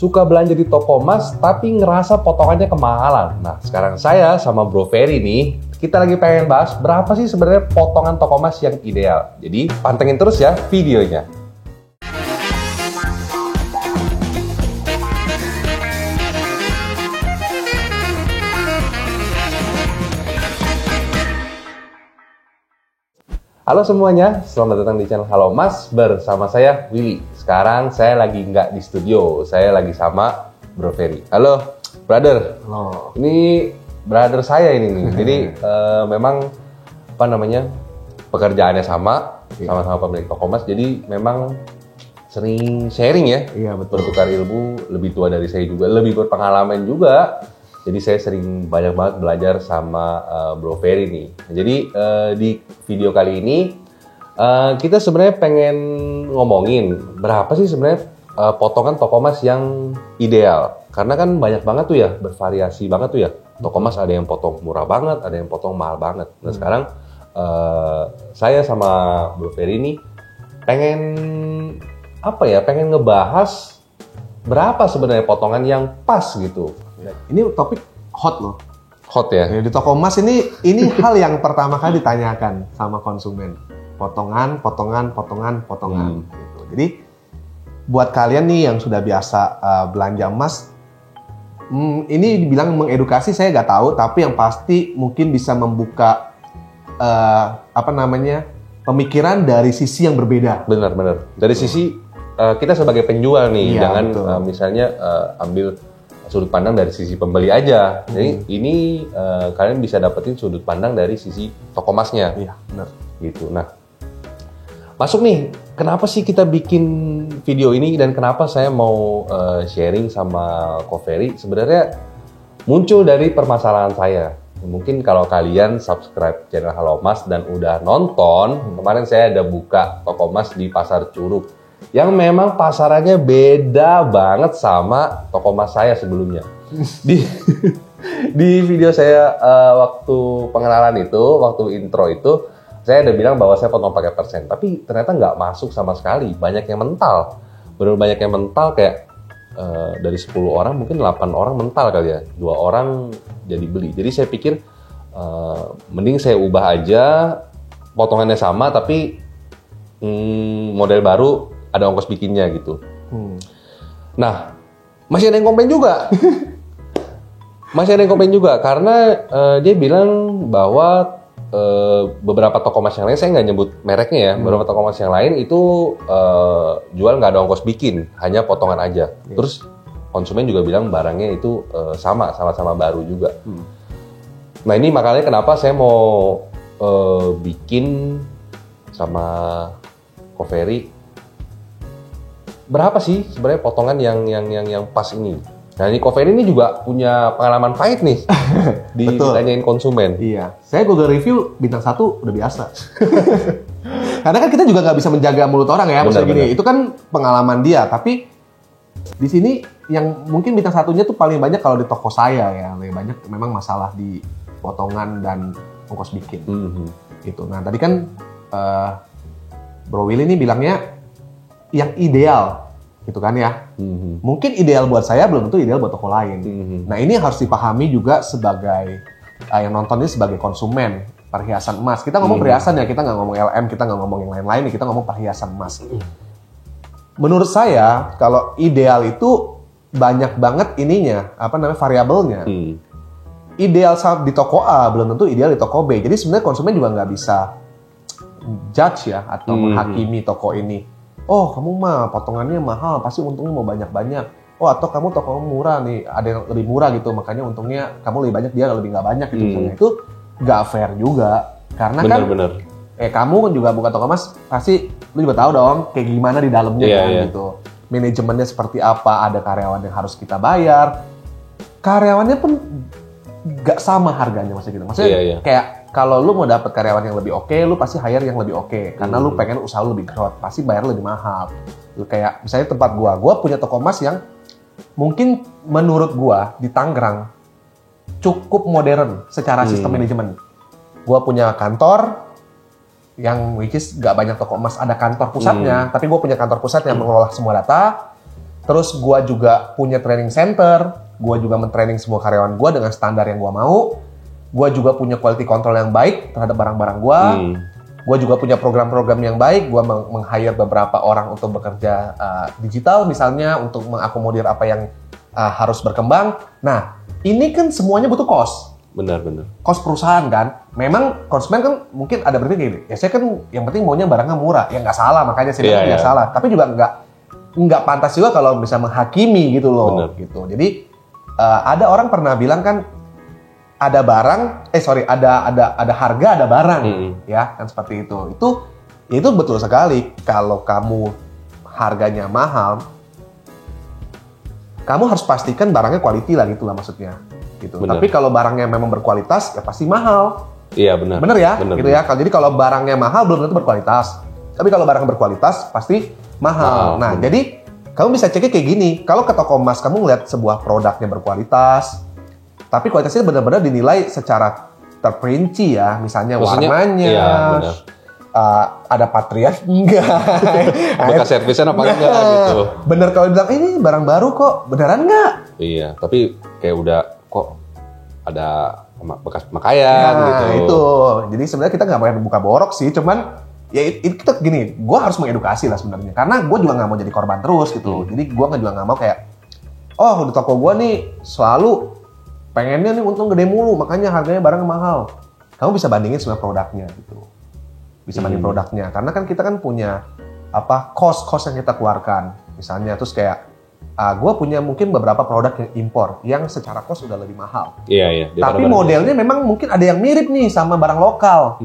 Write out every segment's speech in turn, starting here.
suka belanja di toko emas tapi ngerasa potongannya kemahalan. Nah, sekarang saya sama Bro Ferry nih, kita lagi pengen bahas berapa sih sebenarnya potongan toko emas yang ideal. Jadi, pantengin terus ya videonya. Halo semuanya, selamat datang di channel Halo Mas bersama saya Willy. Sekarang saya lagi nggak di studio, saya lagi sama Bro Ferry. Halo, brother. Halo. Ini brother saya ini nih. Jadi memang pekerjaannya sama-sama pemilik toko emas. Jadi memang sering sharing ya. Iya, betul. Bertukar ilmu, lebih tua dari saya juga, lebih berpengalaman juga. Jadi saya sering banyak banget belajar sama Bro Ferry nih. Jadi di video kali ini kita sebenarnya pengen ngomongin berapa sih sebenarnya potongan toko emas yang ideal. Karena kan banyak banget tuh ya, bervariasi banget tuh ya. Toko emas ada yang potong murah banget, ada yang potong mahal banget. Nah sekarang saya sama Bro Ferry ini pengen ngebahas berapa sebenarnya potongan yang pas gitu. Ini topik hot loh. Hot ya? Di toko emas ini hal yang pertama kali ditanyakan sama konsumen. Potongan. Gitu. Jadi buat kalian nih yang sudah biasa belanja emas, ini dibilang mengedukasi saya nggak tahu, tapi yang pasti mungkin bisa membuka pemikiran dari sisi yang berbeda. Benar. Dari sisi kita sebagai penjual nih, Iya, jangan misalnya ambil sudut pandang dari sisi pembeli aja. Jadi ini kalian bisa dapetin sudut pandang dari sisi toko emasnya. Iya, benar. Gitu. Nah, masuk nih. Kenapa sih kita bikin video ini dan kenapa saya mau sharing sama Ko Ferry? Sebenarnya muncul dari permasalahan saya. Mungkin kalau kalian subscribe channel Halo Mas dan udah nonton, kemarin saya ada buka toko emas di Pasar Curug. Yang memang pasarannya beda banget sama toko emas saya sebelumnya. Di video saya waktu pengenalan itu, waktu intro itu, saya udah bilang bahwa saya potong pakai persen. Tapi ternyata nggak masuk sama sekali. Banyak yang mental. Benar banyak yang mental kayak dari 10 orang mungkin 8 orang mental kali ya. 2 orang jadi beli. Jadi saya pikir mending saya ubah aja, potongannya sama tapi model baru, ada ongkos bikinnya gitu. Nah, masih ada yang komplain juga. Karena dia bilang bahwa beberapa toko emas yang lain, saya nggak nyebut mereknya ya, beberapa toko emas yang lain itu jual nggak ada ongkos bikin, hanya potongan aja. Terus konsumen juga bilang barangnya itu sama-sama baru juga. Nah ini makanya kenapa saya mau bikin sama Ko Ferry, berapa sih sebenarnya potongan yang pas ini? Nah ini Ko Ferry ini juga punya pengalaman pahit nih ditanyain konsumen. Iya, saya Google review bintang 1 udah biasa. Karena kan kita juga nggak bisa menjaga mulut orang ya, maksudnya gini. Itu kan pengalaman dia, tapi di sini yang mungkin bintang 1-nya tuh paling banyak kalau di toko saya ya, lebih banyak memang masalah di potongan dan ongkos bikin. Gitu. Nah tadi kan Bro Willy ini bilangnya yang ideal, gitu kan ya. Mungkin ideal buat saya belum tentu ideal buat toko lain. Nah ini harus dipahami juga sebagai yang nonton ini sebagai konsumen perhiasan emas. Kita ngomong perhiasan ya, kita nggak ngomong LM, kita nggak ngomong yang lain-lain, kita ngomong perhiasan emas. Menurut saya kalau ideal itu banyak banget variabelnya. Ideal saat di toko A belum tentu ideal di toko B. Jadi sebenarnya konsumen juga nggak bisa judge ya atau menghakimi toko ini. Oh, kamu mah potongannya mahal, pasti untungnya mau banyak-banyak. Oh, atau kamu toko murah nih, ada yang lebih murah gitu, makanya untungnya kamu lebih banyak, dia lebih nggak banyak gitu. Misalnya itu nggak fair juga, karena kamu kan juga buka toko emas, pasti lu juga tahu dong kayak gimana di dalamnya gitu. Manajemennya seperti apa, ada karyawan yang harus kita bayar, karyawannya pun nggak sama harganya maksudnya gitu. Maksudnya kayak kalau lu mau dapet karyawan yang lebih oke, lu pasti hire yang lebih oke. Karena lu pengen usaha lu lebih growth, pasti bayar lebih mahal. Lu kayak misalnya tempat gua punya toko emas yang mungkin menurut gua di Tangerang cukup modern secara sistem manajemen. Gua punya kantor yang which is gak banyak toko emas, ada kantor pusatnya, tapi gua punya kantor pusat yang mengelola semua data. Terus gue juga punya training center, gue juga men-training semua karyawan gue dengan standar yang gue mau. Gue juga punya quality control yang baik terhadap barang-barang gue. Gue juga punya program-program yang baik. Gue meng-hire beberapa orang untuk bekerja digital misalnya, untuk mengakomodir apa yang harus berkembang. Nah, ini kan semuanya butuh cost. Benar. Cost perusahaan kan. Memang konsumen kan mungkin ada berpikir gini, ya saya kan yang penting maunya barangnya murah. Ya nggak salah, makanya saya bilang nggak salah. Tapi juga nggak pantas juga kalau bisa menghakimi gitu loh. Bener. Gitu. Jadi ada orang pernah bilang kan, ada harga ada barang, ya kan seperti itu. Itu betul sekali. Kalau kamu harganya mahal, kamu harus pastikan barangnya quality lah gitulah maksudnya. Gitu. Tapi kalau barangnya memang berkualitas, ya pasti mahal. Iya benar. Bener ya, gitu ya. Jadi kalau barangnya mahal belum tentu berkualitas. Tapi kalau barang berkualitas pasti mahal. Nah, jadi kamu bisa ceknya kayak gini. Kalau ke toko emas kamu ngeliat sebuah produknya berkualitas, tapi kualitasnya benar-benar dinilai secara terperinci ya, misalnya warnanya, ada patrian enggak, bekas servisan apa enggak gitu. Bener kalau bilang ini barang baru kok, beneran enggak? Iya, tapi kayak udah kok ada bekas pemakaian gitu. Itu, jadi sebenarnya kita nggak mau buka borok sih, cuman ya itu kita gini, gue harus mengedukasi lah sebenarnya, karena gue juga nggak mau jadi korban terus gitu. Jadi gue juga nggak mau kayak, oh di toko gue nih selalu pengennya nih untung gede mulu, makanya harganya barang mahal. Kamu bisa bandingin semua produknya gitu. Bisa bandingin produknya. Karena kan kita kan punya cost yang kita keluarkan. Misalnya terus kayak gue punya mungkin beberapa produk yang impor yang secara cost udah lebih mahal. Iya. Tapi modelnya memang mungkin ada yang mirip nih sama barang lokal.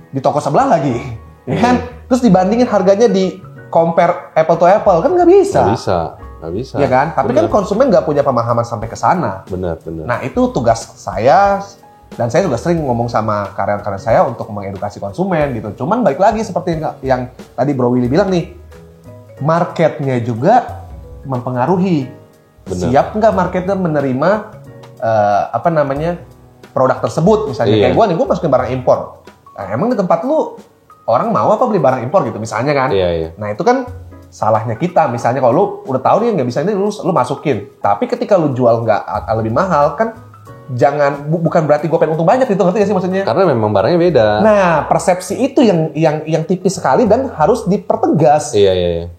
Di toko sebelah lagi. Ya kan? Terus dibandingin harganya, di compare apple to apple, kan nggak bisa. Nggak bisa. Ya kan? Tapi kan konsumen nggak punya pemahaman sampai ke sana. Benar. Nah, itu tugas saya, dan saya juga sering ngomong sama karyawan-karyawan saya untuk mengedukasi konsumen gitu. Cuman balik lagi seperti yang tadi Bro Willy bilang nih, marketnya juga mempengaruhi. Benar. Siap nggak marketnya menerima produk tersebut? Misalnya kayak gue masukin barang impor. Nah, emang di tempat lu orang mau apa beli barang impor gitu misalnya kan? Iya. Nah, itu kan salahnya kita. Misalnya kalau lu udah tahu nih nggak bisa ini, lu masukin. Tapi ketika lu jual nggak lebih mahal kan, bukan berarti gue pengen untung banyak gitu, ngerti gak sih maksudnya? Karena memang barangnya beda. Nah, persepsi itu yang tipis sekali dan harus dipertegas. Iya.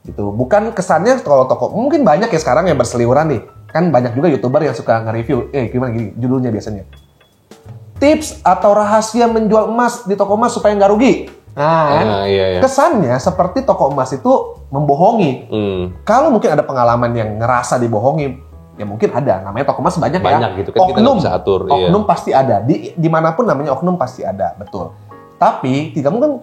Gitu. Bukan kesannya kalau toko, mungkin banyak ya sekarang yang berseliweran nih. Kan banyak juga YouTuber yang suka nge-review. Gimana gini judulnya biasanya? Tips atau rahasia menjual emas di toko emas supaya nggak rugi. Nah, iya. Kesannya seperti toko emas itu membohongi. Kalau mungkin ada pengalaman yang ngerasa dibohongi, ya mungkin ada. Namanya toko emas banyak ya. Gitu kan, kita nggak bisa atur. Oknum pasti ada. Dimanapun namanya oknum pasti ada, betul. Tapi tidak mungkin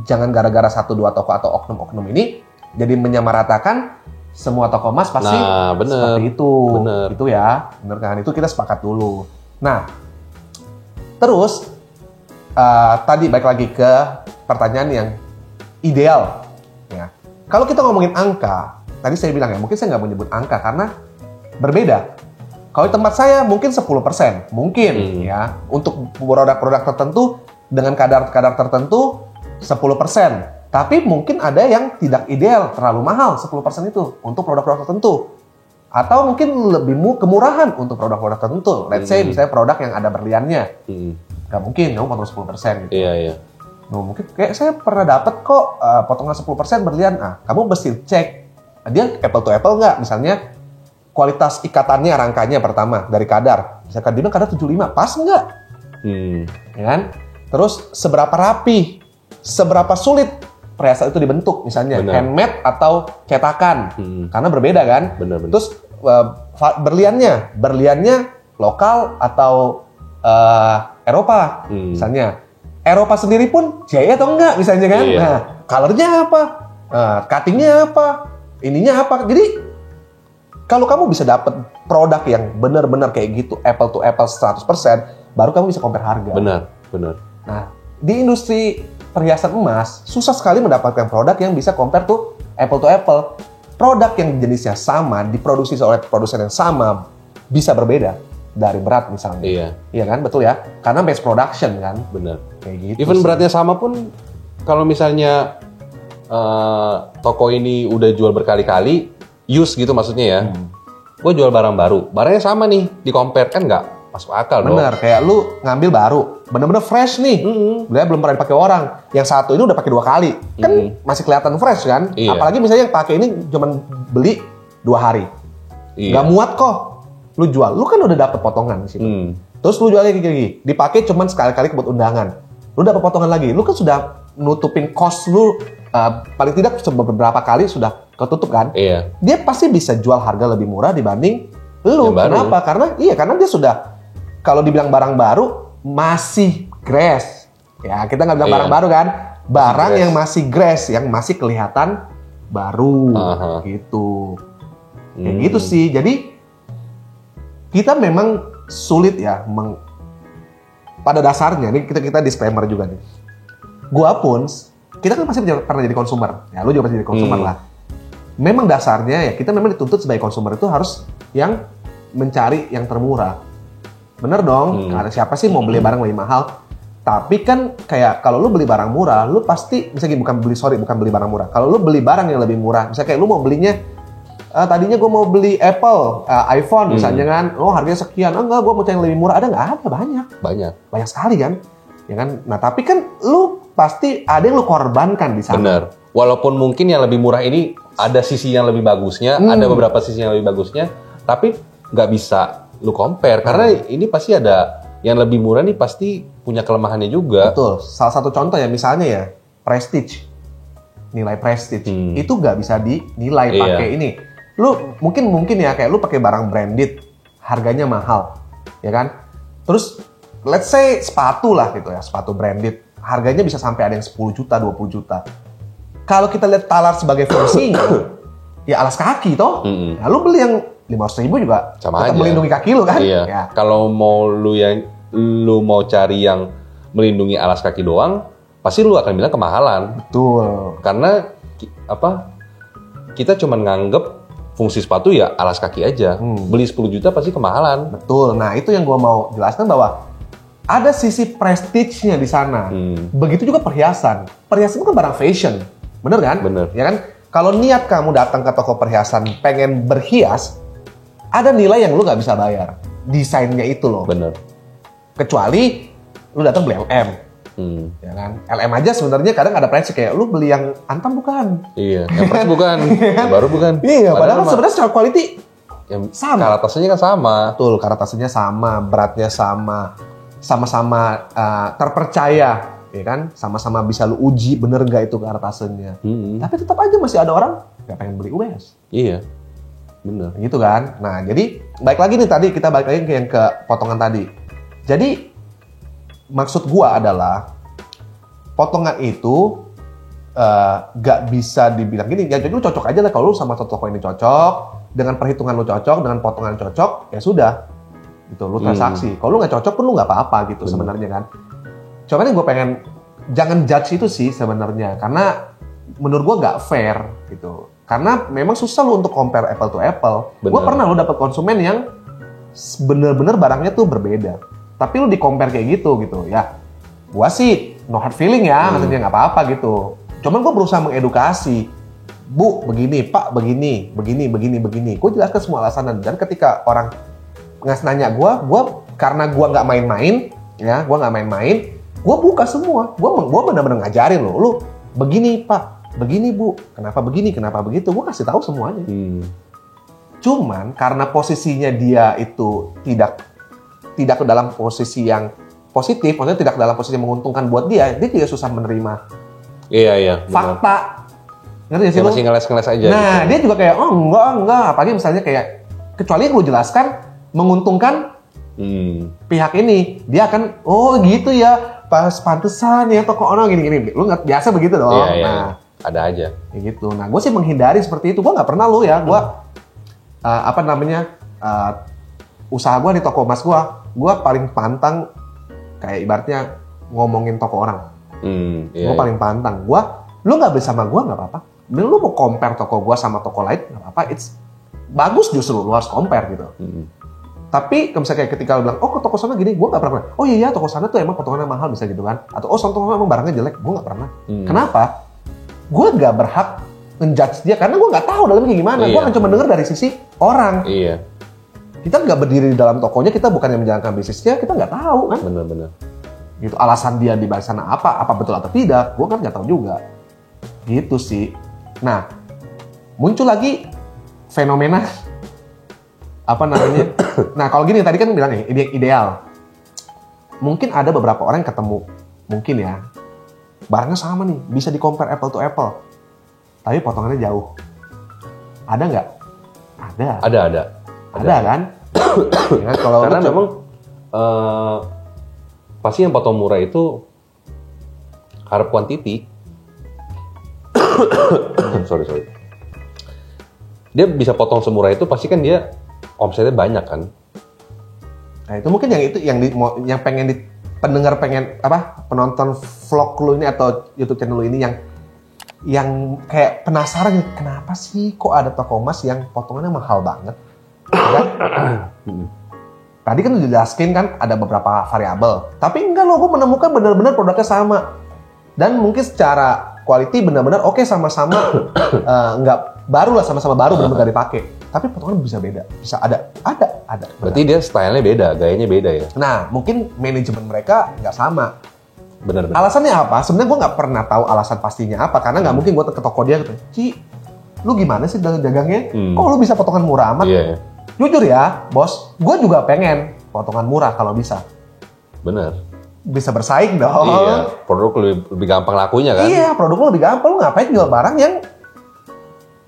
jangan gara-gara 1-2 toko atau oknum-oknum ini jadi menyamaratakan semua toko emas pasti seperti itu. Bener. Itu ya, bener kan? Itu kita sepakat dulu. Nah, terus tadi balik lagi ke pertanyaan yang ideal. Ya. Kalau kita ngomongin angka, tadi saya bilang ya, mungkin saya nggak menyebut angka karena berbeda. Kalau di tempat saya mungkin 10%, mungkin ya. Untuk produk-produk tertentu dengan kadar-kadar tertentu 10%. Tapi mungkin ada yang tidak ideal, terlalu mahal 10% itu untuk produk-produk tertentu. Atau mungkin lebih kemurahan untuk produk-produk tertentu. Let's say misalnya produk yang ada berliannya. Gak mungkin kamu potong 10% gitu. Iya. Nah, mungkin kayak saya pernah dapat kok potongan 10% berlian. Nah, kamu mesti cek dia apple to apple nggak? Misalnya kualitas ikatannya, rangkanya pertama dari kadar. Misalkan dia bilang kadar 75, pas nggak? Ya kan? Terus seberapa rapi, seberapa sulit perhiasan itu dibentuk, misalnya handmade atau cetakan, karena berbeda kan? Bener. Terus berliannya lokal atau Eropa, misalnya. Eropa sendiri pun jaya atau enggak, misalnya kan? Iya. Nah, colornya apa? Cuttingnya apa? Ininya apa? Jadi kalau kamu bisa dapat produk yang benar-benar kayak gitu, apple to apple 100%, baru kamu bisa compare harga. Benar. Nah, di industri perhiasan emas, susah sekali mendapatkan produk yang bisa compare tuh apple to apple. Produk yang jenisnya sama, diproduksi oleh produsen yang sama, bisa berbeda dari berat misalnya. Iya kan, betul ya? Karena mass production kan. Benar. Kayak gitu. Even beratnya sama pun, kalau misalnya toko ini udah jual berkali-kali, use gitu maksudnya ya. Gue jual barang baru, barangnya sama nih, di-compare kan nggak masuk akal dong. Bener, kayak lu ngambil baru, bener-bener fresh nih. Dia belum pernah dipakai orang. Yang satu ini udah pakai 2 kali. Kan masih kelihatan fresh kan? Iya. Apalagi misalnya yang pakai ini cuma beli 2 hari. Iya. Nggak muat kok. Lu jual, lu kan udah dapet potongan di situ. Terus lu jual lagi, dipakai cuma sekali-kali buat undangan. Lu dapet potongan lagi. Lu kan sudah nutupin cost lu paling tidak beberapa kali sudah ketutup kan? Iya. Dia pasti bisa jual harga lebih murah dibanding lu. Yang baru. Kenapa? Karena dia sudah, kalau dibilang barang baru masih grass. Ya, kita nggak bilang Iya. barang baru kan? Barang grass. yang masih grass, yang masih kelihatan baru gitu. Kayak gitu sih. Jadi kita memang sulit ya pada dasarnya nih, kita disclaimer juga nih. Gua pun, kita kan pasti pernah jadi konsumer. Ya, lu juga pasti jadi konsumer lah. Memang dasarnya ya kita memang dituntut sebagai konsumer itu harus yang mencari yang termurah. Bener dong, karena siapa sih mau beli barang lebih mahal? Tapi kan kayak kalau lu beli barang murah, lu pasti misalnya bukan beli barang murah. Kalau lu beli barang yang lebih murah, misalnya kayak lu mau belinya tadinya gue mau beli Apple, iPhone misalnya kan, oh harganya sekian, enggak gue mau cari yang lebih murah, ada nggak? Ada banyak sekali kan, ya kan. Nah tapi kan lu pasti ada yang lu korbankan di sana. Bener. Walaupun mungkin yang lebih murah ini ada sisi yang lebih bagusnya, ada beberapa sisi yang lebih bagusnya, tapi nggak bisa lu compare karena ini pasti ada yang lebih murah nih pasti punya kelemahannya juga. Betul. Salah satu contoh ya misalnya ya Prestige, nilai Prestige itu nggak bisa dinilai pakai ini. Lu mungkin ya kayak lu pakai barang branded, harganya mahal, ya kan? Terus let's say sepatu lah gitu ya, sepatu branded, harganya bisa sampai ada yang 10 juta, 20 juta. Kalau kita lihat talar sebagai fungsinya, ya alas kaki toh. Ya, lu beli yang 500.000 juga sama tetap aja melindungi kaki lu kan? Iya. Ya. Kalau lu mau cari yang melindungi alas kaki doang, pasti lu akan bilang kemahalan. Betul. Karena kita cuma nganggep fungsi sepatu ya alas kaki aja. Beli 10 juta pasti kemahalan. Betul. Nah, itu yang gua mau jelaskan bahwa ada sisi prestige-nya di sana. Begitu juga perhiasan. Perhiasan itu kan barang fashion. Bener kan? Bener. Ya kan? Kalau niat kamu datang ke toko perhiasan pengen berhias, ada nilai yang lu nggak bisa bayar. Desainnya itu loh. Bener. Kecuali lu datang beli LM. Ya kan? LM aja sebenarnya kadang ada price kayak lu beli yang Antam bukan. Iya. Yang fresh bukan. Yang baru bukan. Iya, padahal sebenarnya secara quality yang sama. Karatasnya kan sama. Betul, karatasnya sama, beratnya sama, sama-sama terpercaya, ya kan? Sama-sama bisa lu uji bener nggak itu karatasnya. Tapi tetap aja masih ada orang nggak pengen beli US. Iya, bener. Gitu kan? Nah, jadi balik lagi nih tadi kita balik lagi ke yang ke potongan tadi. Jadi maksud gua adalah potongan itu nggak bisa dibilang gini. Ya jadi lu cocok aja lah kalau lu sama toko ini cocok, dengan perhitungan lu cocok, dengan potongan cocok, ya sudah. Gitu, lu transaksi. Kalau lu nggak cocok pun lu nggak apa-apa gitu sebenarnya kan. Cuman yang gue pengen jangan judge itu sih sebenarnya, karena menurut gue nggak fair gitu. Karena memang susah lu untuk compare apple to apple. Gue pernah lu dapet konsumen yang bener-bener barangnya tuh berbeda, tapi lu di compare kayak gitu ya. Gue sih no hard feeling ya, maksudnya nggak apa-apa gitu. Cuman gue berusaha mengedukasi. Bu, begini, Pak, begini. Gue jelaskan semua alasan dan ketika orang nanya gue karena gue nggak main-main, ya, gue buka semua, gue benar-benar ngajarin lu begini Pak, begini Bu, kenapa begini, kenapa begitu, gue kasih tahu semuanya. Cuman karena posisinya dia itu tidak dalam posisi yang positif, maksudnya tidak dalam posisi yang menguntungkan buat dia juga susah menerima Iya. fakta. Ngerti gak sih Ya, lu? masih ngeles-ngeles aja. Nah, gitu. dia juga kayak, oh enggak. Apalagi misalnya kayak, kecuali yang lu jelaskan menguntungkan pihak ini. Dia akan, oh gitu ya, pantesan ya toko orang gini-gini. Lu nggak biasa begitu dong. Iya. Nah, Ada aja. kayak gitu. Nah, gue sih menghindari seperti itu. Gue nggak pernah lu ya. Gue, usaha gue di toko emas gue paling pantang, kayak ibaratnya ngomongin toko orang. Gue paling pantang. Lu nggak beli sama gue nggak apa-apa. Lu mau compare toko gue sama toko lain nggak apa-apa. It's bagus justru lu harus compare gitu. Tapi misalnya kayak ketika lu bilang, oh ke toko sana gini, gue nggak pernah. Oh iya toko sana tuh emang potongannya mahal bisa gitu kan. Atau oh toko sana emang barangnya jelek, gue nggak pernah. Kenapa? gue nggak berhak menjudge dia karena gue nggak tahu dalamnya gimana. Gue kan cuma denger dari sisi orang. Iya. Kita nggak berdiri di dalam tokonya, kita bukan yang menjalankan bisnisnya, kita nggak tahu kan. Bener-bener. Gitu, alasan dia di sana apa betul atau tidak, gue kan nggak tahu juga. Gitu sih. Nah, muncul lagi fenomena apa namanya? Nah, kalau gini tadi kan bilang nih, ideal. Mungkin ada beberapa orang yang ketemu, mungkin ya, barangnya sama nih, bisa di-compare apple to apple, tapi potongannya jauh. Ada nggak? Ada. Ada kan? Ya, kalau karena memang pasti yang potong murah itu harap kuantiti. sorry. Dia bisa potong semurah itu pasti kan dia omsetnya banyak kan. Nah itu mungkin yang pengen pendengar pengen penonton vlog lu ini atau YouTube channel lu ini yang kayak penasaran kenapa sih kok ada toko emas yang potongannya mahal banget. Tadi kan udah dijelaskan kan ada beberapa variabel. Tapi enggak loh, gue menemukan benar-benar produknya sama. Dan mungkin secara quality benar-benar oke sama-sama enggak baru lah, sama-sama baru benar-benar dipakai. Tapi potongannya bisa beda. Bisa ada. Berarti dia stylenya beda, gayanya beda ya? Nah, mungkin manajemen mereka nggak sama. Benar. Alasannya apa? Sebenarnya gue nggak pernah tahu alasan pastinya apa. Karena nggak mungkin gue ke toko dia gitu. Ci, lu gimana sih dagangnya? Kok lu bisa potongan murah amat? Iya. Jujur ya, bos, gue juga pengen potongan murah kalau bisa. Bener. Bisa bersaing dong. Iya, produk lebih gampang lakunya kan? Iya, produk lu lebih gampang. Lu ngapain jual barang yang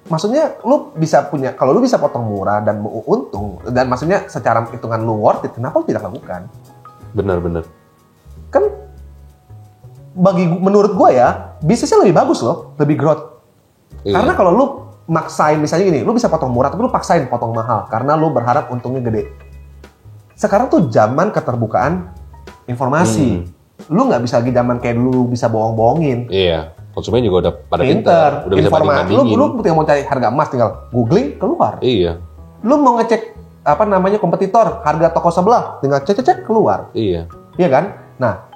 maksudnya lu bisa punya, kalau lu bisa potong murah dan untung, dan maksudnya secara hitungan lu worth it, kenapa lu tidak lakukan? Bener. Kan menurut gue ya, bisnisnya lebih bagus loh, lebih growth. Iya. Karena kalau lu maksain, misalnya gini, lu bisa potong murah, tapi lu paksain potong mahal, karena lu berharap untungnya gede. Sekarang tuh zaman keterbukaan informasi. Lu nggak bisa lagi zaman kayak dulu bisa bohong-bohongin. Iya, konsumen juga udah pada pinter, udah bisa banding-bandingin. Lu tinggal mau cari harga emas, tinggal googling, keluar. Iya. Lu mau ngecek kompetitor, harga toko sebelah, tinggal cek keluar. Iya. Iya kan? Nah,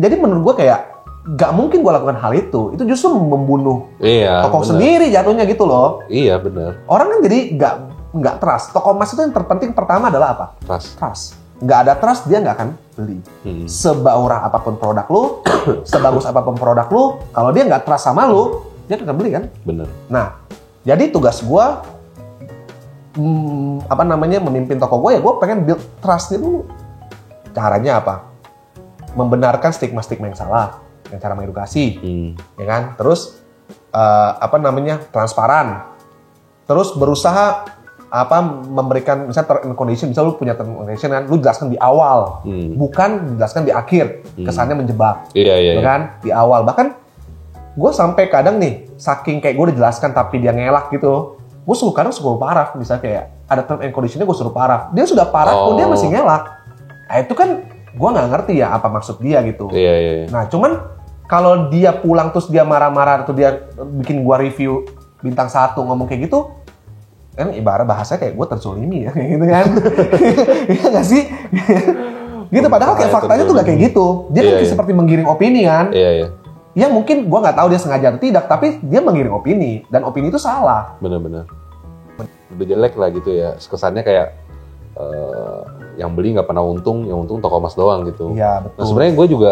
jadi menurut gue kayak gak mungkin gue lakukan hal itu justru membunuh toko sendiri jatuhnya gitu loh. Iya benar. Orang kan jadi nggak trust. Toko emas itu yang terpenting pertama adalah apa? Trust. Nggak ada trust dia nggak akan beli. Sebaurah apapun produk lu, sebagus apapun produk lu, kalau dia nggak trust sama lu, dia nggak akan beli kan? Benar. Nah, jadi tugas gue memimpin toko gue ya gue pengen build trust dulu. Caranya apa? Membenarkan stigma-stigma yang salah. Yang cara mengedukasi, ya kan? Terus transparan. Terus berusaha memberikan misalnya term and condition, misalnya lu punya term and condition kan, lu jelaskan di awal, bukan dijelaskan di akhir, kesannya menjebak, iya. Kan? Di awal. Bahkan gue sampai kadang nih, saking kayak gue udah jelaskan tapi dia ngelak gitu, gue kadang suruh paraf, misalnya kayak ada term and conditionnya gue suruh paraf, dia sudah paraf pun dia masih ngelak. Nah itu kan gue nggak ngerti ya apa maksud dia gitu. Iya. Nah cuman kalau dia pulang terus dia marah-marah atau dia bikin gua review bintang 1 ngomong kayak gitu, kan ibarat bahasanya kayak gua terzolimi ya, kayak gitu kan. Iya nggak sih? Gitu, padahal kayak faktanya tuh gak kayak gitu. Dia kan seperti menggiring opini kan. Iya. Ya mungkin gua nggak tahu dia sengaja atau tidak, tapi dia menggiring opini. Dan opini itu salah. Benar. Udah jelek lah gitu ya. Kesannya kayak yang beli nggak pernah untung, yang untung toko emas doang gitu. Iya, betul. Nah sebenarnya gue juga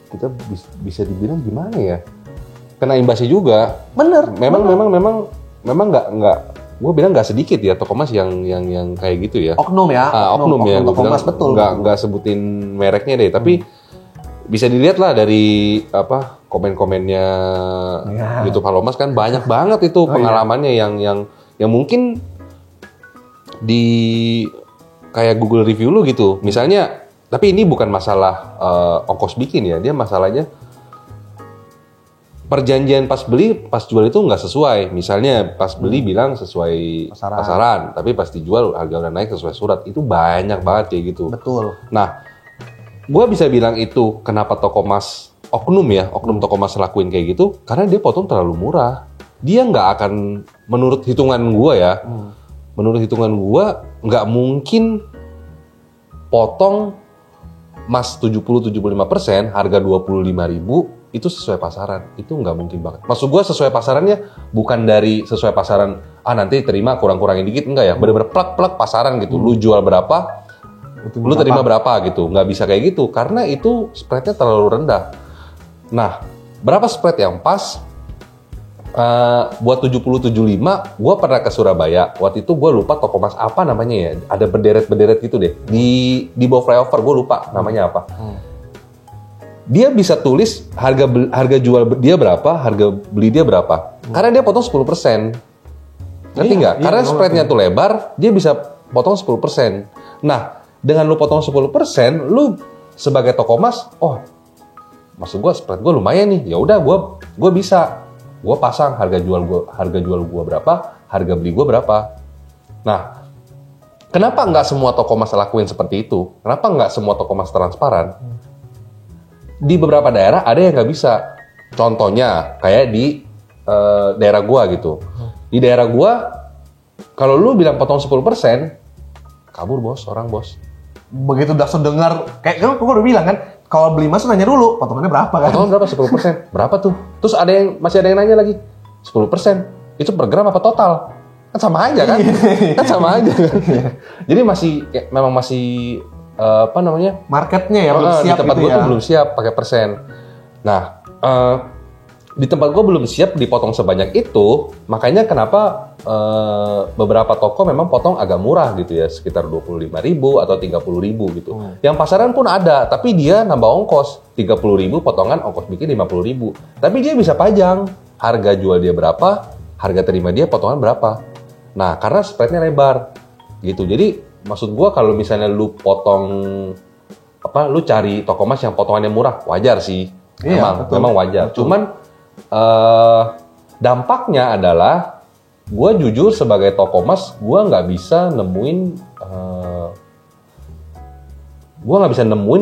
kita bisa dibilang gimana ya, kena imbasnya juga. Bener. Memang nggak gue bilang nggak sedikit ya toko emas yang kayak gitu ya. Oknum ya. Oknum ya. Toko emas betul. Nggak sebutin mereknya deh, tapi bisa dilihat lah dari komen-komennya YouTube Halo Mas kan banyak banget itu pengalamannya yang mungkin di kayak Google review lu gitu. Misalnya, tapi ini bukan masalah ongkos bikin ya, dia masalahnya perjanjian pas beli, pas jual itu nggak sesuai. Misalnya pas beli bilang sesuai pasaran, tapi pas dijual harga udah naik sesuai surat. Itu banyak banget kayak gitu. Betul. Nah, gue bisa bilang itu kenapa toko emas oknum toko emas lakuin kayak gitu, karena dia potong terlalu murah. Dia nggak akan, menurut hitungan gue ya, menurut hitungan gue nggak mungkin potong emas 70-75%, harga 25.000 itu sesuai pasaran. Itu nggak mungkin banget. Maksud gue sesuai pasarannya bukan dari sesuai pasaran, nanti terima kurang-kurangin dikit, enggak ya. Bener-bener plak-plak pasaran gitu. Lu jual berapa, lu terima berapa gitu. Nggak bisa kayak gitu, karena itu spreadnya terlalu rendah. Nah, berapa spread yang pas? Buat 70-75, gue pernah ke Surabaya. Waktu itu gue lupa toko emas apa namanya ya. Ada berderet-berderet gitu deh. Di bawah flyover, gue lupa namanya apa. Dia bisa tulis harga jual dia berapa, harga beli dia berapa. Karena dia potong 10%. Ngerti nggak? Karena spreadnya tuh lebar, dia bisa potong 10%. Nah, dengan lu potong 10%, lu sebagai toko emas, maksud gue spread gue lumayan nih. Ya udah, gue bisa. Gue pasang harga jual gue berapa, harga beli gue berapa. Nah, kenapa nggak semua toko emas lakuin seperti itu? Kenapa nggak semua toko emas transparan? Di beberapa daerah ada yang nggak bisa. Contohnya kayak di daerah gue gitu. Di daerah gue, kalau lu bilang potong 10%, kabur orang bos. Begitu udah sedengar, kayak kan gue udah bilang kan, kalau beli emas nanya dulu, potongannya berapa kan? Potongan berapa? 10%. Berapa tuh? Terus masih ada yang nanya lagi. 10%. Itu per gram apa total? Kan sama aja kan? Kan sama aja kan? Jadi memang masih marketnya ya belum siap. Di tempat gitu gue ya. tuh belum siap pakai persen. Nah, di tempat gue belum siap dipotong sebanyak itu, makanya kenapa beberapa toko memang potong agak murah gitu ya, sekitar 25.000 atau 30.000 gitu. Yang pasaran pun ada, tapi dia nambah ongkos 30.000 potongan ongkos bikin 50.000. Tapi dia bisa pajang harga jual dia berapa, harga terima dia potongan berapa. Nah, karena spreadnya lebar gitu. Jadi maksud gue kalau misalnya lu lu cari toko emas yang potongannya murah, wajar sih. Memang wajar. Betul. Cuman dampaknya adalah gue jujur sebagai toko emas, gue nggak bisa nemuin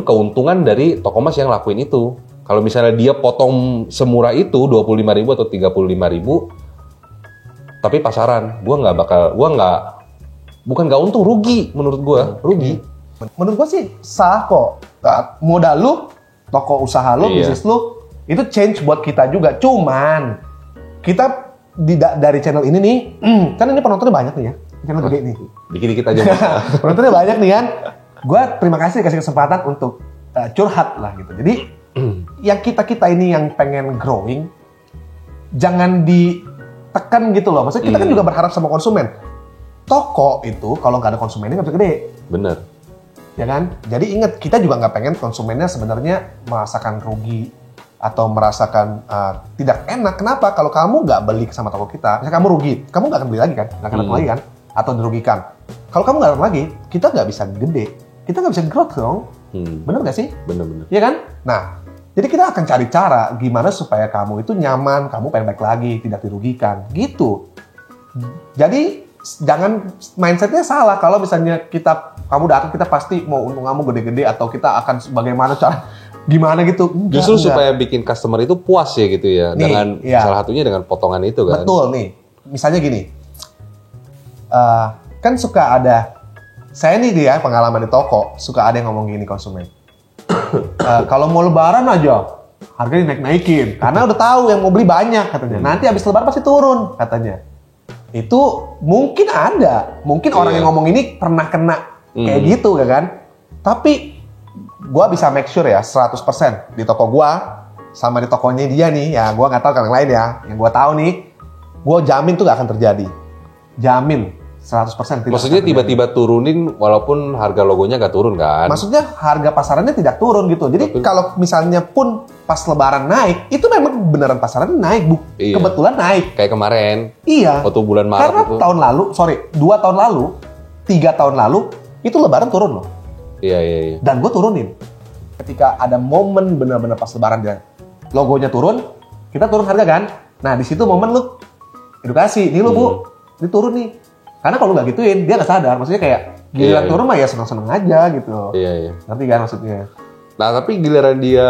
keuntungan dari toko emas yang lakuin itu. Kalau misalnya dia potong semurah itu 25.000 atau 35.000, tapi pasaran, bukan nggak untung, rugi menurut gue, rugi. Menurut gue sih sah kok. Modal lu, toko usaha lu, bisnis lu, itu change buat kita juga. Cuman kita dari channel ini nih, kan ini penontonnya banyak nih ya, channel gede nih. Dikit-dikit aja. Penontonnya banyak nih kan. Gue terima kasih dikasih kesempatan untuk curhat lah gitu. Jadi yang kita ini yang pengen growing, jangan ditekan gitu loh. Maksudnya kita kan juga berharap sama konsumen. Toko itu kalau nggak ada konsumennya nggak bisa gede. Bener. Ya kan? Jadi ingat, kita juga nggak pengen konsumennya sebenarnya merasakan rugi atau merasakan tidak enak. Kenapa? Kalau kamu nggak beli sama toko kita, misalnya kamu rugi, kamu nggak akan beli lagi kan? Nggak akan datang lagi kan? Atau dirugikan. Kalau kamu nggak datang lagi, kita nggak bisa gede. Kita nggak bisa growth dong. Bener nggak sih? Bener. Iya kan? Nah, jadi kita akan cari cara gimana supaya kamu itu nyaman, kamu pengen baik lagi, tidak dirugikan. Gitu. Jadi jangan mindsetnya salah. Kalau misalnya kamu datang, kita pasti mau untung kamu gede-gede atau kita akan bagaimana cara gimana gitu. Justru supaya bikin customer itu puas ya gitu ya. Dengan salah satunya dengan potongan itu kan. Betul nih. Misalnya gini. Kan suka ada, saya nih dia pengalaman di toko, suka ada yang ngomong gini konsumen. Kalau mau lebaran aja harganya naik-naikin. Karena udah tahu yang mau beli banyak katanya. Nanti habis lebaran pasti turun katanya. Itu mungkin ada. Mungkin orang yang ngomong ini pernah kena kayak gitu kan. Tapi gue bisa make sure ya 100% di toko gue sama di tokonya dia nih, ya gue nggak tahu kan yang lain ya, yang gue tahu nih, gue jamin tuh gak akan terjadi, jamin 100%. Maksudnya tiba-tiba turunin walaupun harga logonya gak turun kan? Maksudnya harga pasarannya tidak turun gitu. Jadi kalau misalnya pun pas lebaran naik, itu memang beneran pasarannya naik, kebetulan naik. Kayak kemarin. Iya. Waktu bulan Maret karena itu. Tahun lalu, 2 tahun lalu, 3 tahun lalu itu lebaran turun loh. Iya. Dan gue turunin. Ketika ada momen benar-benar pas lebaran dia logonya turun, kita turun harga kan. Nah di situ momen lu edukasi, nih lu bu, ini turun nih. Karena kalau lu nggak gituin, dia nggak sadar. Maksudnya kayak giliran turun mah ya seneng-seneng aja gitu. Iya. Ngerti kan maksudnya? Nah tapi giliran dia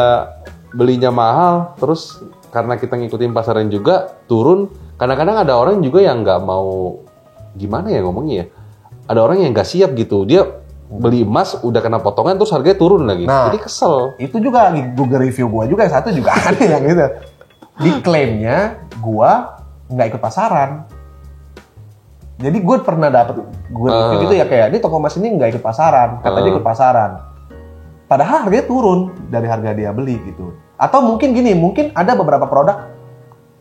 belinya mahal, terus karena kita ngikutin pasaran juga turun. Kadang-kadang ada orang juga yang nggak mau, gimana ya ngomongnya ya? Ada orang yang nggak siap gitu. Dia beli emas udah kena potongan terus harganya turun lagi. Nah, jadi kesel. Itu juga Google review gua juga yang satu juga ada yang gitu. Diklaimnya gua nggak ikut pasaran. Jadi gue pernah dapet Google review gitu ya, kayak ini toko emas ini nggak ikut pasaran, katanya ikut pasaran. Padahal harganya turun dari harga dia beli gitu. Atau mungkin gini, mungkin ada beberapa produk,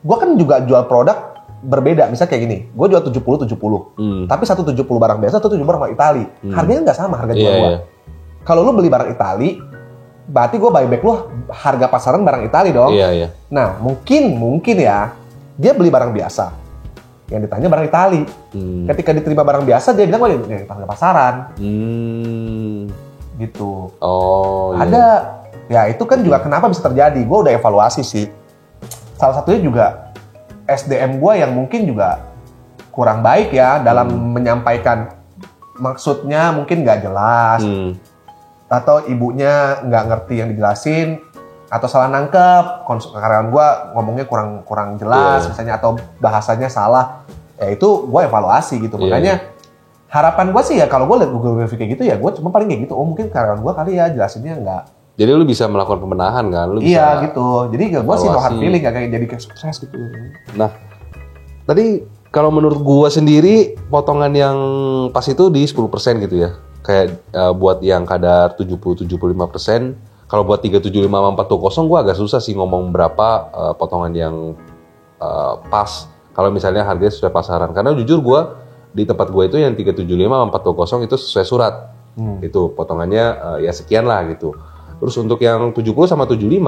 gua kan juga jual produk berbeda, misalnya kayak gini, gue jual 70-70, tapi 170 barang biasa, 170 barang Itali, harganya nggak sama harga jual gue. Kalau lu beli barang Itali, berarti gue buyback lu harga pasaran barang Itali dong. Nah, mungkin ya, dia beli barang biasa, yang ditanya barang Itali. Ketika diterima barang biasa, dia bilang, wah ini harga pasaran. Gitu. Ada, ya itu kan juga kenapa bisa terjadi, gue udah evaluasi sih. Salah satunya juga, SDM gue yang mungkin juga kurang baik ya dalam menyampaikan, maksudnya mungkin nggak jelas, atau ibunya nggak ngerti yang dijelasin, atau salah nangkep, karyawan gue ngomongnya kurang jelas misalnya, atau bahasanya salah, ya itu gue evaluasi gitu. Makanya harapan gue sih ya kalau gue liat Google review kayak gitu ya gue cuma paling kayak gitu, oh mungkin karyawan gue kali ya jelasinnya nggak. Jadi lu bisa melakukan pembenahan kan? Lu iya bisa gitu. Jadi gue sih no hard feeling, gak kayak jadi kayak sukses gitu. Nah, tadi kalau menurut gue sendiri potongan yang pas itu di 10% gitu ya. Kayak buat yang kadar 70-75%. Kalau buat 375 sama 420 gue agak susah sih ngomong berapa potongan yang pas. Kalau misalnya harganya sesuai pasaran. Karena jujur gue di tempat gue itu yang 375 sama 420 itu sesuai surat. Itu potongannya ya sekian lah gitu. Terus untuk yang 70 sama 75,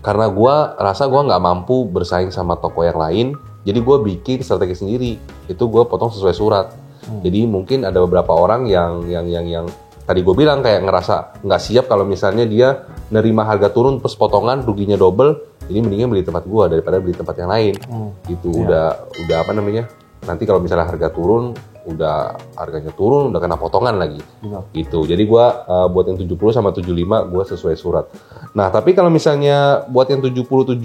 karena gue rasa gue nggak mampu bersaing sama toko yang lain, jadi gue bikin strategi sendiri. Itu gue potong sesuai surat. Jadi mungkin ada beberapa orang yang tadi gue bilang kayak ngerasa nggak siap kalau misalnya dia nerima harga turun plus potongan ruginya double. Jadi mendingan beli tempat gue daripada beli tempat yang lain. Gitu udah apa namanya? Nanti kalau misalnya harga turun, harganya turun, udah kena potongan lagi. Gitu. Jadi gue buat yang 70 sama 75 gue sesuai surat. Nah, tapi kalau misalnya buat yang 70-75,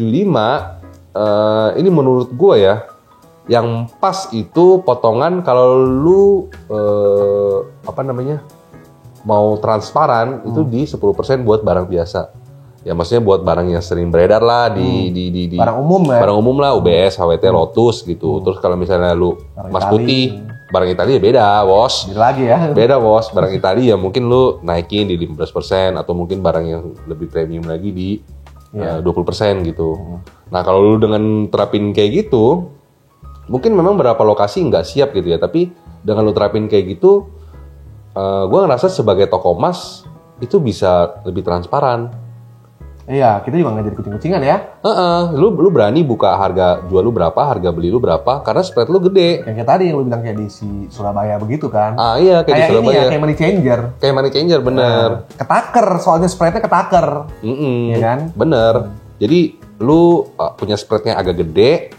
ini menurut gue ya, yang pas itu potongan kalau lu mau transparan itu di 10% buat barang biasa. Ya maksudnya buat barang yang sering beredar lah di barang umum ya. Barang umum lah, UBS, HWT, Lotus gitu. Terus kalau misalnya lu emas putih, barang Italia beda, bos. Beda lagi ya. Beda, bos. Barang Italia ya mungkin lu naikin di 15% atau mungkin barang yang lebih premium lagi di 20% gitu. Nah, kalau lu dengan terapin kayak gitu, mungkin memang beberapa lokasi nggak siap gitu ya, tapi dengan lu terapin kayak gitu, gue ngerasa sebagai toko emas itu bisa lebih transparan. Iya, kita juga nggak jadi kucing-kucingan ya. Lu berani buka harga jual lu berapa, harga beli lu berapa, karena spread lu gede. Kayak tadi yang lu bilang kayak di Surabaya begitu kan. Iya, kayak di Surabaya. Ini ya, kayak money changer. Kayak money changer, bener. Ketaker, soalnya spreadnya ketaker. Iya kan? Bener. Jadi lu punya spreadnya agak gede,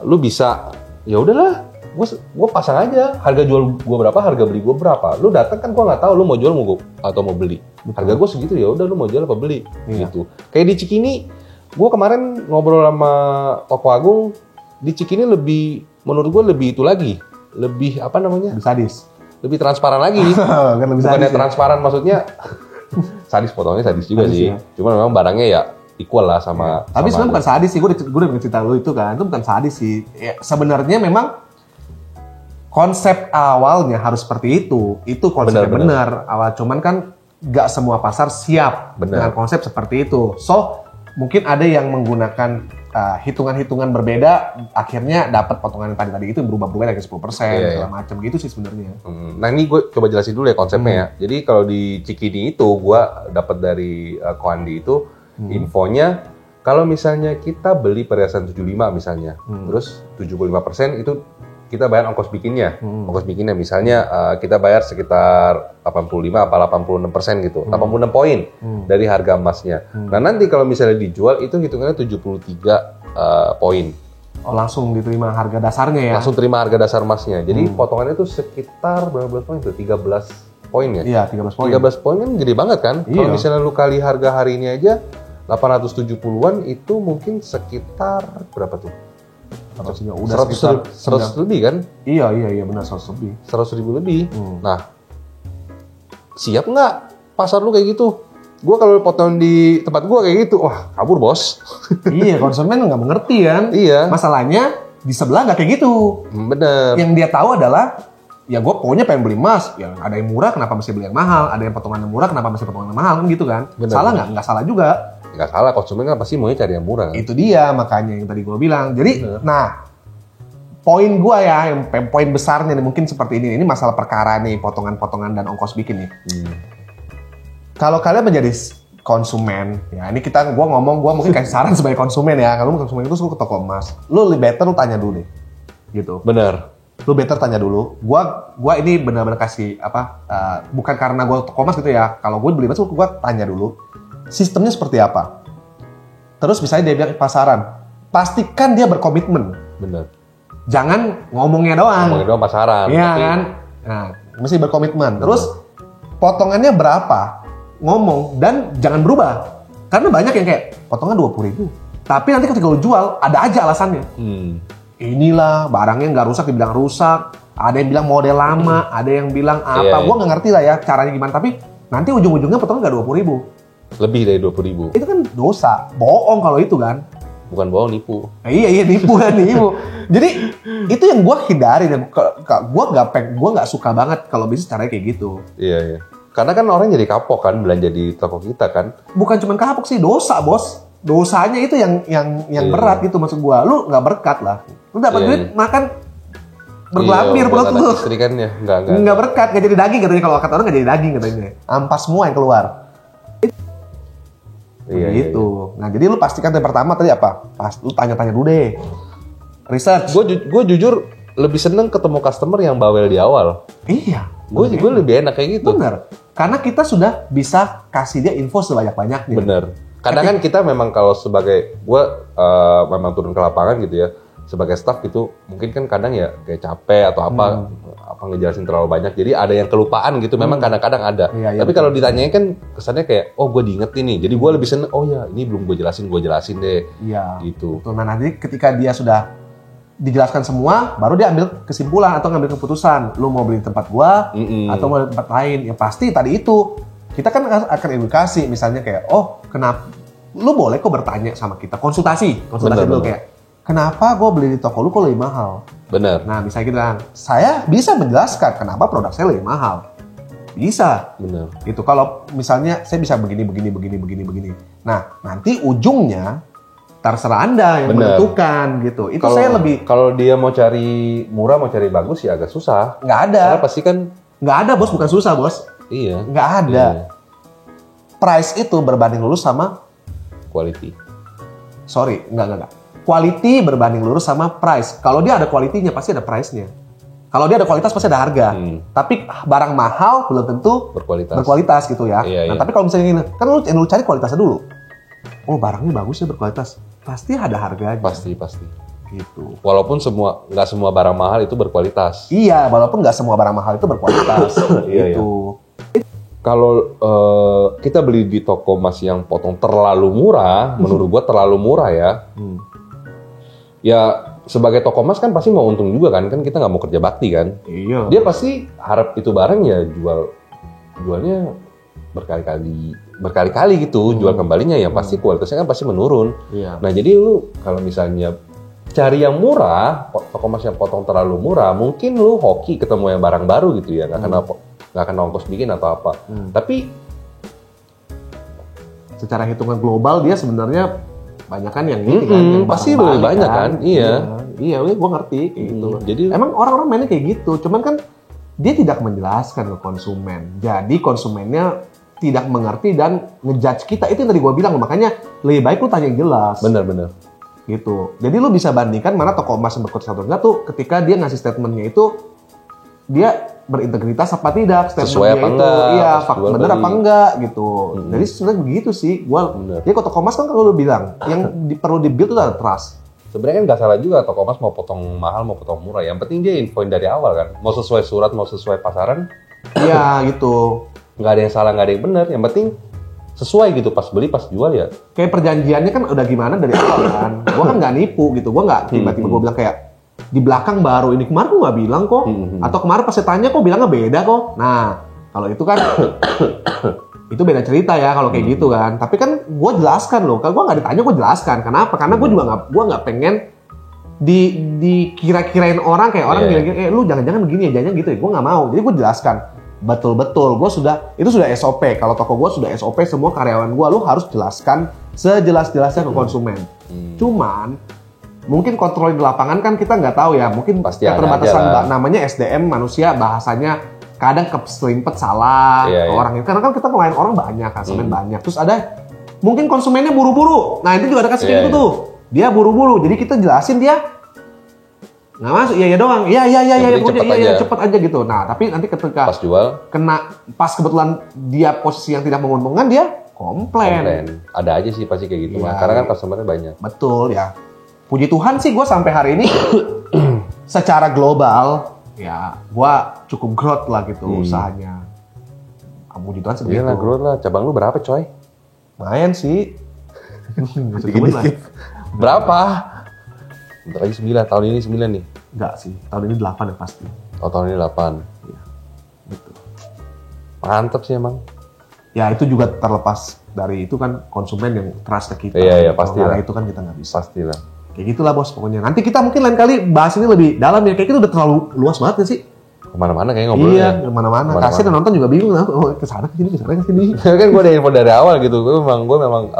lu bisa, ya udahlah, gue pasang aja harga jual gue berapa, harga beli gue berapa. Lu datang kan gue nggak tahu lu mau jual atau mau beli. Harga gue segitu, ya udah lu mau jual apa beli gitu. Kayak di Cikini, gue kemarin ngobrol sama Toko Agung di Cikini menurut gue lebih itu lagi, lebih apa namanya? Lebih sadis, lebih transparan lagi. Kan lebih bukannya sadis, transparan maksudnya sadis, potongannya sadis juga sih. Ya. Cuma memang barangnya ya equal lah sama. Tapi sebenarnya bukan sadis sih, gue udah cerita lu itu kan, itu bukan sadis sih. Ya, sebenarnya memang konsep awalnya harus seperti itu konsepnya benar. Awal cuman kan nggak semua pasar siap dengan konsep seperti itu. So mungkin ada yang menggunakan hitungan-hitungan berbeda, akhirnya dapat potongan yang tadi itu berubah-ubah dari 10% segala macam gitu sih sebenarnya. Nah ini gue coba jelasin dulu ya konsepnya ya. Jadi kalau di Cikini itu gue dapat dari Koandi itu infonya kalau misalnya kita beli perhiasan 75 misalnya, terus 75% itu kita bayar ongkos bikinnya. Ongkos bikinnya misalnya kita bayar sekitar 85 apa 86% gitu. 86 poin dari harga emasnya. Nah, nanti kalau misalnya dijual itu hitungannya 73 poin. Oh, langsung diterima harga dasarnya ya. Langsung terima harga dasar emasnya. Jadi potongannya itu sekitar berapa poin tuh? 13 poin ya? Iya, 13 poin. 13 poin kan gede banget kan? Kalau misalnya lu kali harga hari ini aja 870-an itu mungkin sekitar berapa tuh? Udah 100 lebih kan? Iya benar 100 lebih. 100 ribu lebih. Nah, siap nggak pasar lu kayak gitu? Gue kalau potong di tempat gue kayak gitu, wah kabur bos. Iya, konsumen nggak mengerti kan. Iya. Masalahnya di sebelah nggak kayak gitu. Bener. Yang dia tahu adalah, ya gue pokoknya pengen beli emas. Ya ada yang murah, kenapa mesti beli yang mahal? Ada yang potongan yang murah, kenapa mesti potongan yang mahal? Kan gitu kan. Bener, Salah bener. nggak? Nggak salah juga. Nggak salah, konsumen kan pasti maunya cari yang murah. Kan? Itu dia makanya yang tadi gue bilang. Jadi, Bener. nah poin gue ya, yang poin besarnya nih mungkin seperti ini. Ini masalah perkara nih, potongan-potongan dan ongkos bikin nih. Kalau kalian menjadi konsumen, ya ini gue mungkin kasih saran sebagai konsumen ya. Kalau konsumen itu suka ke toko emas, lu lebih better lu tanya dulu deh, gitu. Bener. Lu better tanya dulu. Gua ini benar-benar kasih bukan karena gue toko emas gitu ya. Kalau gue beli emas, gue tanya dulu sistemnya seperti apa. Terus misalnya dia bilang pasaran, pastikan dia berkomitmen. Bener. Jangan ngomongnya doang. Ngomongin doang pasaran. Iya tapi kan? Nah, mesti berkomitmen. Terus potongannya berapa? Ngomong dan jangan berubah. Karena banyak yang kayak potongan 20.000. Tapi nanti ketika lu jual ada aja alasannya. Inilah barangnya nggak rusak dibilang rusak. Ada yang bilang model lama, ada yang bilang apa. Iya, Gua nggak ngerti lah ya caranya gimana. Tapi nanti ujung-ujungnya potongan nggak 20.000. Lebih dari 20.000. Itu kan dosa, bohong kalau itu kan. Bukan bohong, nipu. Iya nipu kan nipu. Jadi itu yang gue hindari. Gue nggak suka banget kalau bisnis caranya kayak gitu. Iya. Karena kan orang jadi kapok kan belanja di toko kita kan. Bukan cuma kapok sih, dosa bos. Dosanya itu yang Iya. berat gitu maksud gue. Lu nggak berkat lah. Lu dapat Iya. duit makan bergelambir Iya, perut buat lu. anak istri kan ya. Enggak. Nggak berkat, nggak jadi daging katanya. Kalau kata orang nggak jadi daging katanya. Ampas semua yang keluar. Iya, Gitu. Nah jadi lu pastikan yang pertama tadi apa? Lu tanya-tanya dulu deh. Research. Gue jujur lebih seneng ketemu customer yang bawel di awal. Iya. Gue lebih enak kayak gitu. Bener. Karena kita sudah bisa kasih dia info sebanyak-banyaknya. Bener. Kadang kan kita memang kalau sebagai gue memang turun ke lapangan gitu ya, sebagai staff gitu, mungkin kan kadang ya kayak capek atau apa ngejelasin terlalu banyak. Jadi ada yang kelupaan gitu. Memang kadang-kadang ada. Iya, Tapi betul. kalau ditanyain kan kesannya kayak, oh gue diingetin nih. Jadi gue lebih seneng, oh ya ini belum gue jelasin deh. Iya. Gitu. Betul. Nah nanti ketika dia sudah dijelaskan semua, baru dia ambil kesimpulan atau ngambil keputusan. Lu mau beli di tempat gua atau mau di tempat lain. Ya pasti tadi itu. Kita kan akan edukasi. Misalnya kayak, oh kenapa? Lu boleh kok bertanya sama kita. Konsultasi dulu kayak, kenapa gua beli di toko lu kok lebih mahal? Bener. Nah misalnya kita bilang, saya bisa menjelaskan kenapa produk saya lebih mahal. Bisa. Bener. Gitu. Kalau misalnya saya bisa begini. Nah, nanti ujungnya terserah Anda yang Bener. menentukan gitu. Itu saya lebih Kalau dia mau cari murah, mau cari bagus ya agak susah. nggak ada. Karena pasti kan Nggak ada bos, bukan susah bos. iya. Nggak ada. Iya. Price itu berbanding lurus sama Quality. enggak. Quality berbanding lurus sama price. Kalau dia ada quality-nya pasti ada price-nya. Kalau dia ada kualitas pasti ada harga. Tapi barang mahal belum tentu berkualitas gitu ya. Iya, nah, iya. tapi kalau misalnya ini, kan lu cari kualitasnya dulu. Oh, barangnya bagus ya berkualitas. Pasti ada harganya. Pasti. Gitu. Walaupun nggak semua barang mahal itu berkualitas. Iya, walaupun nggak semua barang mahal itu berkualitas. Iya, gitu. Kalau kita beli di toko emas yang potong terlalu murah, menurut gua terlalu murah ya. Ya sebagai toko emas kan pasti mau untung juga kan kita nggak mau kerja bakti kan. Iya. Dia pasti harap itu barang ya jualnya berkali-kali gitu, jual kembalinya ya pasti kualitasnya kan pasti menurun. Iya. Nah jadi lu kalau misalnya cari yang murah, toko emas yang potong terlalu murah, mungkin lu hoki ketemu yang barang baru gitu ya, nggak akan ongkos bikin atau apa. Tapi secara hitungan global dia sebenarnya banyak kan yang ini kan, yang pasti barang lebih balik banyak kan, iya. Iya, gue ngerti kayak gitu. Jadi Emang orang-orang mainnya kayak gitu, cuman kan dia tidak menjelaskan ke konsumen. Jadi konsumennya tidak mengerti dan ngejudge kita. Itu yang tadi gue bilang, makanya lebih baik lu tanya yang jelas. benar. Gitu. Jadi lu bisa bandingkan mana toko emas yang berkualitas atau enggak tuh ketika dia ngasih statementnya itu dia berintegritas apa tidak, Sesuai apa enggak, iya, pas jual bener beli. apa enggak gitu. Jadi sebenarnya begitu sih. Bener. Jadi kalau toko emas kan kalau lu bilang yang perlu di-build itu adalah trust. Sebenarnya kan nggak salah juga toko emas mau potong mahal mau potong murah. Yang penting dia infoin dari awal kan. Mau sesuai surat mau sesuai pasaran, Iya gitu. nggak ada yang salah nggak ada yang benar. Yang penting sesuai gitu pas beli pas jual ya. Kayak perjanjiannya kan udah gimana dari awal kan. Gua kan nggak nipu gitu. Gua nggak tiba-tiba gua bilang kayak di belakang baru ini kemarin gua nggak bilang kok. Atau kemarin pas saya tanya kok bilangnya beda kok. Nah Kalau itu kan itu beda cerita ya kalau kayak gitu kan. Tapi kan gue jelaskan loh, kalau gue nggak ditanya gue jelaskan. Kenapa? Karena gue juga nggak pengen dikira-kirain orang kayak orang bilang, lu jangan-jangan begini ya, jangan gitu ya. Gue nggak mau. Jadi gue jelaskan betul-betul. Itu sudah SOP. Kalau toko gue sudah SOP, semua karyawan gue lu harus jelaskan sejelas-jelasnya ke konsumen. Cuman mungkin kontrol di lapangan kan kita nggak tahu ya. Mungkin keterbatasan namanya SDM manusia, bahasanya kadang keselimpet salah ke orang itu. Karena kan kita ngelayan orang banyak, konsumen banyak. Terus ada mungkin konsumennya buru-buru. Nah itu juga ada kasus kayak gitu tuh. Dia buru-buru, jadi kita jelasin dia nggak masuk, iya doang, iya cepet aja gitu. Nah tapi nanti ketika pas jual pas kebetulan dia posisi yang tidak menguntungkan, dia komplain. Ada aja sih pasti kayak gitu, karena kan customernya banyak. Betul ya. Puji Tuhan sih gue sampai hari ini secara global ya gue cukup growth lah gitu usahanya. Puji Tuhan seperti itu. Iya lah growth lah. Cabang lu berapa coy? Lumayan sih. Dikit-dikit. Berapa? Bentar lagi 9, tahun ini 9 nih. Enggak sih, tahun ini 8 ya pasti. Oh tahun ini 8. Iya, betul. Mantap sih emang. Ya itu juga terlepas dari itu kan konsumen yang trust ke kita. Iya pasti lah. Itu kan kita nggak bisa. Pasti lah. Kayak gitulah bos pokoknya. Nanti kita mungkin lain kali bahas ini lebih dalam ya. Kayak kita udah terlalu luas banget ya sih. Kemana-mana kayaknya ngobrolnya. Iya, kemana-mana. Kasih nonton juga bingung. Oh, kesana kesini. Kan gue ada info dari awal gitu. Gue memang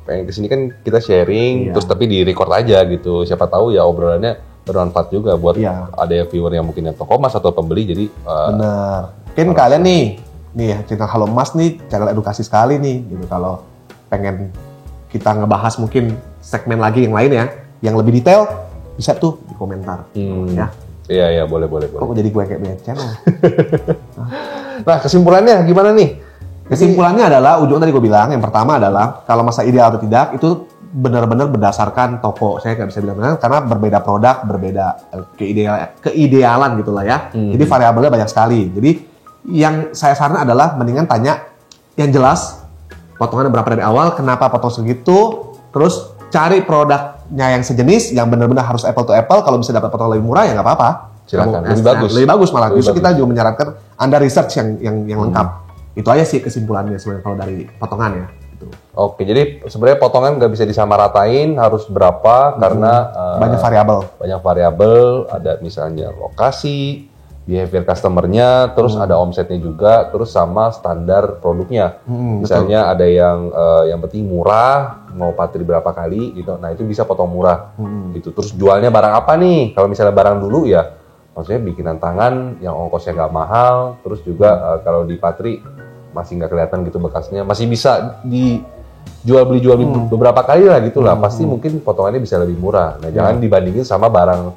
pengen kesini kan kita sharing, terus tapi di record aja gitu. Siapa tahu ya obrolannya bermanfaat juga buat ada viewer yang mungkin yang toko mas atau pembeli. Jadi bener. Mungkin kalian nih channel Halo Mas nih channel edukasi sekali nih. Gitu kalau pengen kita ngebahas mungkin segmen lagi yang lain ya, yang lebih detail bisa tuh di komentar. Ya. Iya boleh. Kok jadi gue kayak beda channel? Nah kesimpulannya gimana nih? Kesimpulannya adalah, ujung tadi gue bilang, yang pertama adalah kalau masa ideal atau tidak, itu benar-benar berdasarkan toko. Saya nggak bisa bilang benar, karena berbeda produk, berbeda keidealan gitu lah ya. Jadi variabelnya banyak sekali. Jadi yang saya saran adalah mendingan tanya yang jelas, potongannya berapa dari awal, kenapa potong segitu, terus cari produknya yang sejenis, yang benar-benar harus apple to apple. Kalau bisa dapat potongan lebih murah ya nggak apa-apa. Silakan, lebih bagus malah. Justru kita juga menyarankan Anda research yang lengkap. Itu aja sih kesimpulannya sebenarnya kalau dari potongan ya. Gitu. Oke, jadi sebenarnya potongan nggak bisa disamaratain harus berapa karena banyak variabel. Banyak variabel, ada misalnya lokasi, behavior customer-nya, terus ada omsetnya juga, terus sama standar produknya. Misalnya ada yang penting murah, mau patri berapa kali gitu. Nah itu bisa potong murah. Gitu. Terus jualnya barang apa nih? Kalau misalnya barang dulu ya, maksudnya bikinan tangan yang ongkosnya nggak mahal, terus juga kalau di patri masih nggak kelihatan gitu bekasnya, masih bisa dijual beli beberapa kali lah gitu lah, pasti mungkin potongannya bisa lebih murah. Nah jangan dibandingin sama barang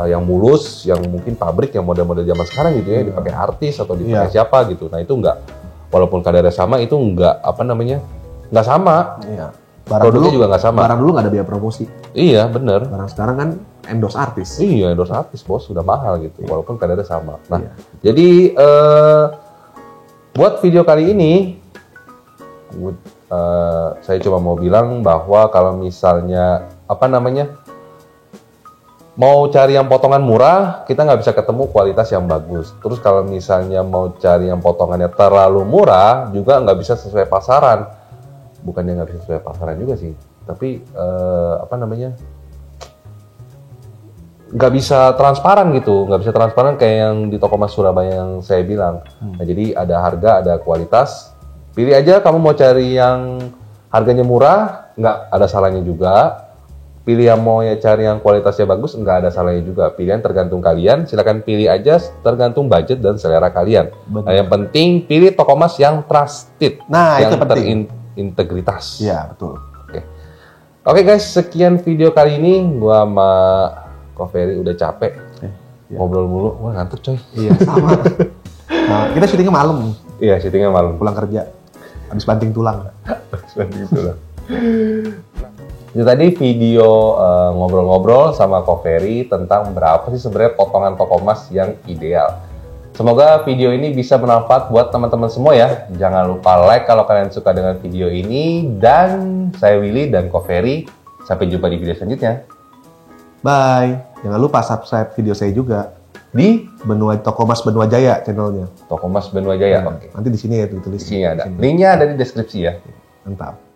yang mulus, yang mungkin pabrik, yang model-model zaman sekarang gitu ya, dipakai artis atau dipakai siapa gitu. Nah itu nggak, walaupun kadarnya sama itu nggak nggak sama. Produknya juga nggak sama. Barang dulu nggak ada biaya promosi. Iya bener. Barang sekarang kan endorse artis. Iya endorse artis bos, sudah mahal gitu, walaupun kadarnya sama. Nah jadi buat video kali ini, saya cuma mau bilang bahwa kalau misalnya mau cari yang potongan murah, kita nggak bisa ketemu kualitas yang bagus. Terus kalau misalnya mau cari yang potongannya terlalu murah, juga nggak bisa sesuai pasaran. Bukannya nggak bisa sesuai pasaran juga sih, tapi nggak bisa transparan gitu, nggak bisa transparan kayak yang di toko Mas Surabaya yang saya bilang. Nah, jadi ada harga, ada kualitas. Pilih aja kamu mau cari yang harganya murah, nggak ada salahnya juga. Pilih yang mau cari yang kualitasnya bagus, nggak ada salahnya juga. Pilihan tergantung kalian, silakan pilih aja tergantung budget dan selera kalian. Nah, yang penting pilih toko Mas yang trusted, yang terintegritas. Iya betul. Oke guys, sekian video kali ini. Gua sama Ko Ferry udah capek, ngobrol mulu, wah ngantuk coy. Iya sama. Nah, kita syutingnya malam. Iya syutingnya malam. Pulang kerja, habis banting tulang. Itu tadi video ngobrol-ngobrol sama Ko Ferry tentang berapa sih sebenarnya potongan toko emas yang ideal. Semoga video ini bisa bermanfaat buat teman-teman semua ya. Jangan lupa like kalau kalian suka dengan video ini. Dan saya Willy dan Ko Ferry. Sampai jumpa di video selanjutnya. Bye. Jangan lupa subscribe video saya juga. di Toko Mas Benua Jaya channelnya. Toko Mas Benua Jaya. Oke. Nanti di sini ya tulis. Di sini ada. Linknya ada di deskripsi ya. Mantap.